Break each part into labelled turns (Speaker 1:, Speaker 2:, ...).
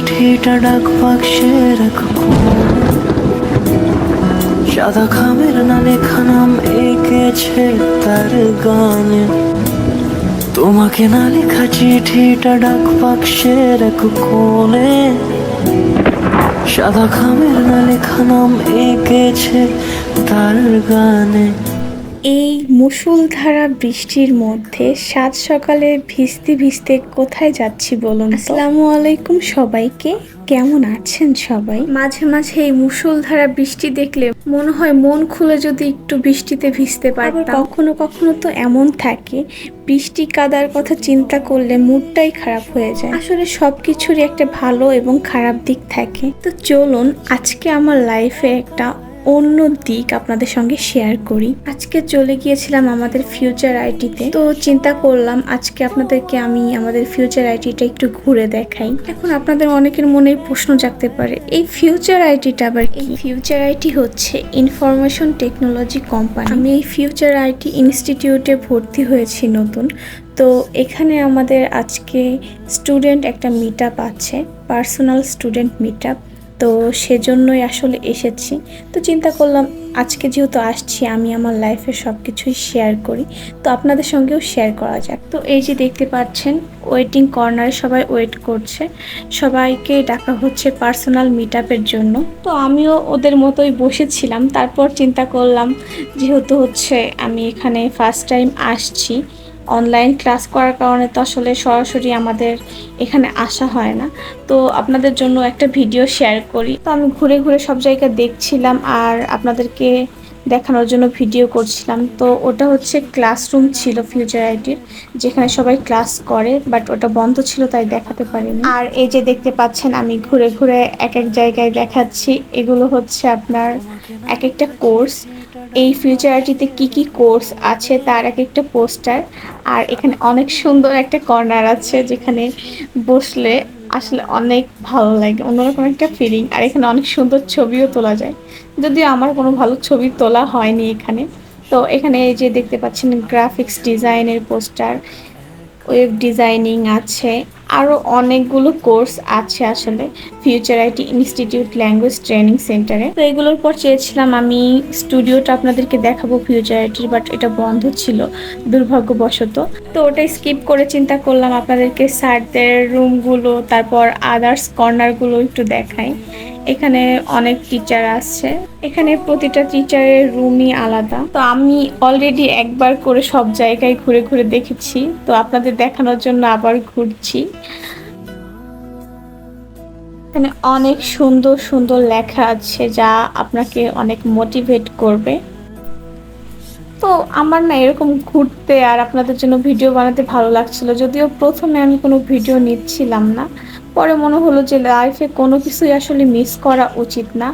Speaker 1: চিঠিটা ডাক বাক্সে রাখো, সাদা খামের না লেখা নাম এঁকেছে তার গানে। তোমাকে না লেখা চিঠিটা ডাক বাক্সে রাখো কোণে, সাদা খামের না লেখা নাম এঁকেছে তার গানে।
Speaker 2: এই মুষলধারা বৃষ্টির মধ্যে সাত সকালে ভিজতে ভিজতে কোথায় যাচ্ছি বলুন? আসসালামু আলাইকুম সবাইকে, কেমন আছেন সবাই? মাঝে মাঝে এই মুষলধারা বৃষ্টি দেখলে মনে হয় মন খুলে যদি একটু বৃষ্টিতে ভিজতে পারতাম। কখনো কখনো তো এমন থাকে বৃষ্টি কাদার কথা চিন্তা করলে মুডটাই খারাপ হয়ে যায়। আসলে সবকিছুরই একটা ভালো এবং খারাপ দিক থাকে। তো চলুন আজকে আমার লাইফে একটা অন্য দিক আপনাদের সঙ্গে শেয়ার করি। আজকে চলে গিয়েছিলাম আমাদের ফিউচার আইটিতে, তো চিন্তা করলাম আজকে আপনাদেরকে আমি আমাদের ফিউচার আইটিটা একটু ঘুরে দেখাই। এখন আপনাদের অনেকের মনে প্রশ্ন জাগতে পারে এই ফিউচার আইটিটা আবার কি? ফিউচার আইটি হচ্ছে ইনফরমেশন টেকনোলজি কোম্পানি। আমি এই ফিউচার আইটি ইনস্টিটিউটে ভর্তি হয়েছি নতুন। তো এখানে আমাদের আজকে স্টুডেন্ট একটা মিট আপ আছে, পার্সোনাল স্টুডেন্ট মিট আপ। তো সেজন্যই আসলে এসেছি। তো চিন্তা করলাম আজকে যেহেতু আসছি আমি আমার লাইফের সব কিছুই শেয়ার করি, তো আপনাদের সঙ্গেও শেয়ার করা যাক। তো এই যে দেখতে পাচ্ছেন ওয়েটিং কর্নারে সবাই ওয়েট করছে, সবাইকে ডাকা হচ্ছে পার্সোনাল মিট আপের জন্য। তো আমিও ওদের মতোই বসেছিলাম। তারপর চিন্তা করলাম যেহেতু হচ্ছে আমি এখানে ফার্স্ট টাইম আসছি, অনলাইন ক্লাস করার কারণে তো আসলে সরাসরি আমাদের এখানে আসা হয় না, তো আপনাদের জন্য একটা ভিডিও শেয়ার করি। তো আমি ঘুরে ঘুরে সব জায়গা দেখছিলাম আর আপনাদেরকে দেখানোর জন্য ভিডিও করছিলাম। তো ওটা হচ্ছে ক্লাসরুম ছিল ফিউচার আইটির, যেখানে সবাই ক্লাস করে, বাট ওটা বন্ধ ছিল তাই দেখাতে পারিনি। আর এই যে দেখতে পাচ্ছেন আমি ঘুরে ঘুরে এক এক জায়গায় দেখাচ্ছি, এগুলো হচ্ছে আপনার এক একটা কোর্স। এই ফিউচার আইটিতে কি কি কোর্স আছে তার এক একটা পোস্টার। আর এখানে অনেক সুন্দর একটা কর্নার আছে যেখানে বসলে আসলে অনেক ভালো লাগে, অন্যরকম একটা ফিলিং। আর এখানে অনেক সুন্দর ছবিও তোলা যায়, যদিও আমার কোনো ভালো ছবি তোলা হয়নি এখানে। তো এখানে এই যে দেখতে পাচ্ছেন গ্রাফিক্স ডিজাইনের পোস্টার, ওয়েব ডিজাইনিং আছে, আরও অনেকগুলো কোর্স আছে আসলে future IT institute language training সেন্টারে। তো এগুলোর পর চেয়েছিলাম আমি স্টুডিওটা আপনাদেরকে দেখাবো ফিউচার আইটির, বাট এটা বন্ধ ছিল দুর্ভাগ্যবশত। তো ওটাই স্কিপ করে চিন্তা করলাম আপনাদেরকে স্যারদের রুমগুলো তারপর আদার্স কর্নারগুলো একটু দেখাই। এখানে অনেক টিচার আসছে, এখানে প্রতিটা টিচারের রুমই আলাদা। তো আমি অলরেডি একবার করে সব জায়গায় ঘুরে ঘুরে দেখেছি, তো আপনাদের দেখানোর জন্য আবার ঘুরছি। এখানে অনেক সুন্দর সুন্দর লেখা আছে যা আপনাকে অনেক মোটিভেট করবে। তো আমার না এরকম ঘুরতে আর আপনাদের জন্য ভিডিও বানাতে ভালো লাগছিল, যদিও প্রথমে আমি কোনো ভিডিও নিচ্ছিলাম না, পরে মনে হলো যে লাইফে কোনো কিছুই আসলে মিস করা উচিত না।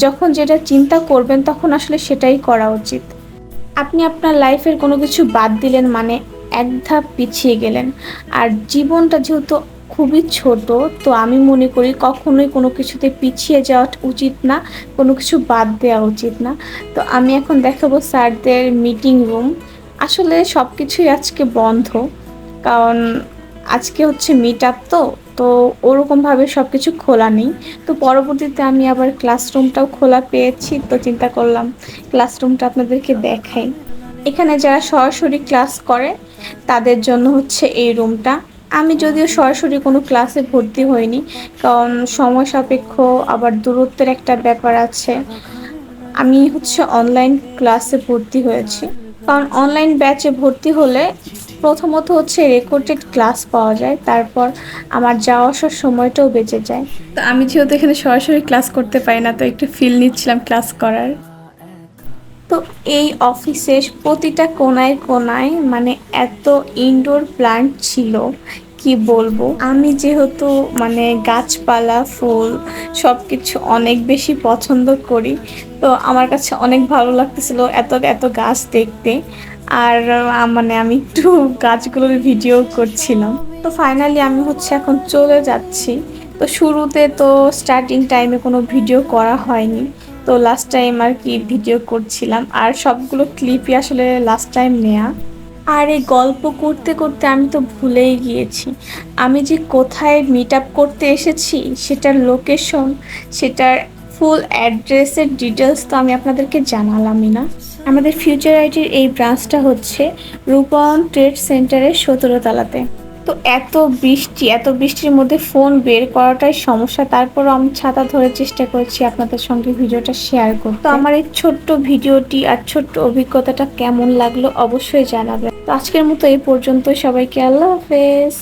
Speaker 2: যখন যেটা চিন্তা করবেন তখন আসলে সেটাই করা উচিত। আপনি আপনার লাইফের কোনো কিছু বাদ দিলেন মানে এক ধাপ পিছিয়ে গেলেন। আর জীবনটা যেহেতু খুবই ছোট, তো আমি মনে করি কখনোই কোনো কিছুতে পিছিয়ে যাওয়া উচিত না, কোনো কিছু বাদ দেওয়া উচিত না। তো আমি এখন দেখাবো স্যারদের মিটিং রুম। আসলে সব কিছুই আজকে বন্ধ, কারণ আজকে হচ্ছে মিট আপ, তো তো ওরকমভাবে সব কিছু খোলা নেই। তো পরবর্তীতে আমি আবার ক্লাসরুমটাও খোলা পেয়েছি, তো চিন্তা করলাম ক্লাসরুমটা আপনাদেরকে দেখাই। এখানে যারা সরাসরি ক্লাস করে তাদের জন্য হচ্ছে এই রুমটা। আমি যদিও সরাসরি কোনো ক্লাসে ভর্তি হইনি, কারণ সময় সাপেক্ষ আবার দূরত্বের একটা ব্যাপার আছে। আমি হচ্ছে অনলাইন ক্লাসে ভর্তি হয়েছি, কারণ অনলাইন ব্যাচে ভর্তি হলে প্রথমত হচ্ছে রেকর্ডেড ক্লাস পাওয়া যায়, তারপর আমার যাওয়া আসার সময়টাও বেঁচে যায়। তো আমি যেহেতু এখানে সরাসরি ক্লাস করতে পারি না, তো একটু ফিল নিচ্ছিলাম ক্লাস করার। তো এই অফিসে প্রতিটা কোনায় কোনায় মানে এত ইনডোর প্লান্ট ছিল কি বলবো। আমি যেহেতু মানে গাছপালা ফুল সব কিছু অনেক বেশি পছন্দ করি, তো আমার কাছে অনেক ভালো লাগতেছিল এত এত গাছ দেখতে। আর মানে আমি একটু গাছগুলোর ভিডিও করছিলাম। তো ফাইনালি আমি হচ্ছে এখন চলে যাচ্ছি। তো শুরুতে তো স্টার্টিং টাইমে কোনো ভিডিও করা হয়নি, তো লাস্ট টাইম আর কি ভিডিও করছিলাম, আর সবগুলো ক্লিপই আসলে লাস্ট টাইম নেয়া। আর এই গল্প করতে করতে আমি তো ভুলেই গিয়েছি আমি যে কোথায় মিট আপ করতে এসেছি, সেটার লোকেশন, সেটার ফুল অ্যাড্রেসের ডিটেলস তো আমি আপনাদেরকে জানালামই না। আমাদের ফিউচার আইটির এই ব্রাঞ্চটা হচ্ছে রূপায়ণ ট্রেড সেন্টারের 17 তলাতে। তো এত বৃষ্টির মধ্যে ফোন বের করাটাই সমস্যা, তারপরও আমি ছাতা ধরে চেষ্টা করছি আপনাদের সঙ্গে ভিডিওটা শেয়ার করতে। তো আমার এই ছোট্ট ভিডিওটি আর ছোট্ট অভিজ্ঞতাটা কেমন লাগলো অবশ্যই জানাবেন। তো আজকের মতো এই পর্যন্ত, সবাইকে আল্লাহ হাফেজ।